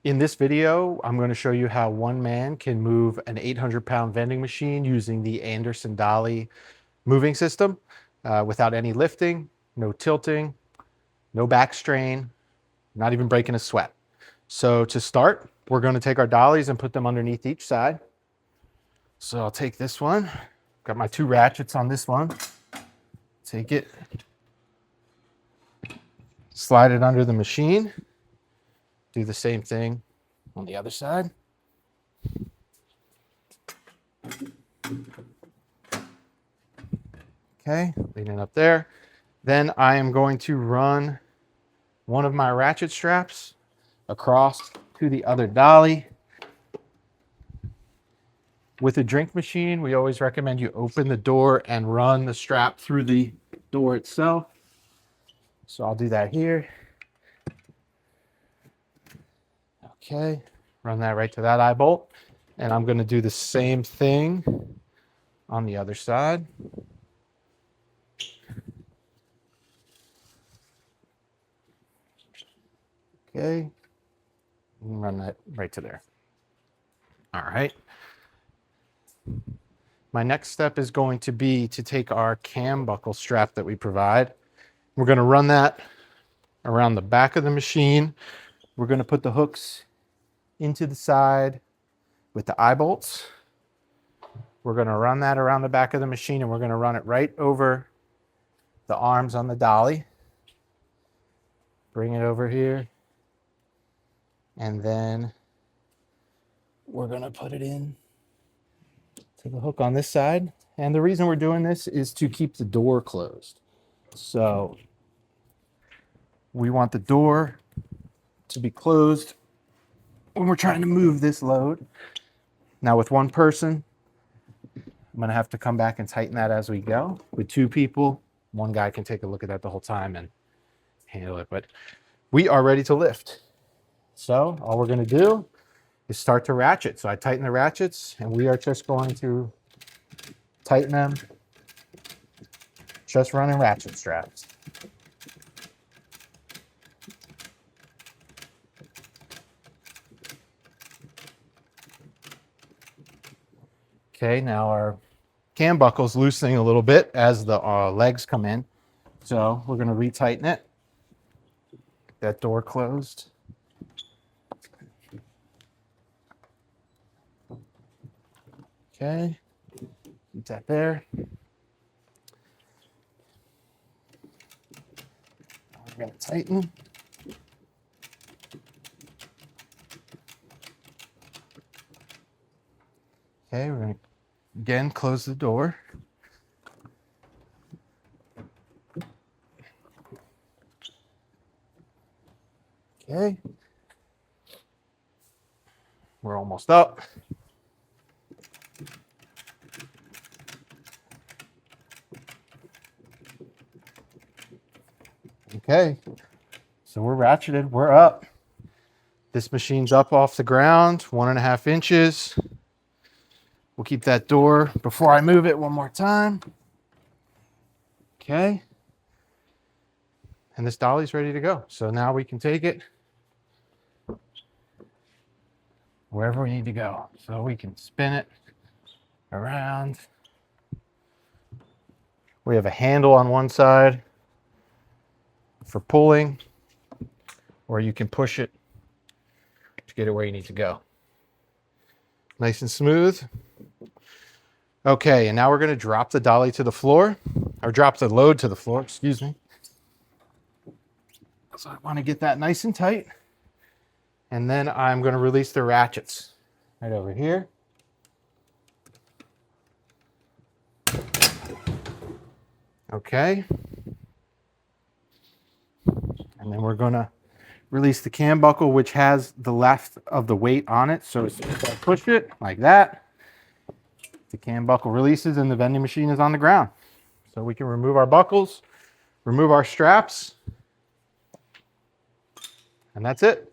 In this video, I'm going to show you how one man can move an 800-pound vending machine using the Anderson Dolly moving system without any lifting, no tilting, no back strain, not even breaking a sweat. So to start, we're going to take our dollies and put them underneath each side. So I'll take this one, got my 2 ratchets on this one, take it, slide it under the machine, do the same thing on the other side. Okay, leaning up there. Then I am going to run one of my ratchet straps across to the other dolly. With a drink machine, we always recommend you open the door and run the strap through the door itself. So I'll do that here. Okay, run that right to that eye bolt. And I'm going to do the same thing on the other side. Okay, and run that right to there. All right. My next step is going to be to take our cam buckle strap that we provide. We're going to run that around the back of the machine. We're going to put the hooks into the side with the eye bolts. We're going to run that around the back of the machine, and we're going to run it right over the arms on the dolly. Bring it over here. And then we're going to put it in to the hook on this side. And the reason we're doing this is to keep the door closed. So we want the door to be closed when we're trying to move this load. Now with one person, I'm going to have to come back and tighten that as we go. With 2 people, one guy can take a look at that the whole time and handle it. But we are ready to lift. So all we're going to do is start to ratchet. So I tighten the ratchets, and we are just going to tighten them, just running ratchet straps. Okay, now our cam buckle's loosening a little bit as the legs come in. So we're going to retighten it. Get that door closed. Okay, keep that there. We're going to tighten. Okay, we're going to again close the door. Okay, we're almost up. Okay, so we're ratcheted, we're up. This machine's up off the ground, 1.5 inches. We'll keep that door before I move it one more time. Okay. And this dolly's ready to go. So now we can take it wherever we need to go. So we can spin it around. We have a handle on one side for pulling, or you can push it to get it where you need to go. Nice and smooth. Okay, and now we're going to drop the dolly to the floor, or drop the load to the floor, excuse me. So I want to get that nice and tight. And then I'm going to release the ratchets right over here. Okay. And then we're going to release the cam buckle, which has the left of the weight on it. So as soon as I push it like that, the cam buckle releases and the vending machine is on the ground. So we can remove our buckles, remove our straps, and that's it.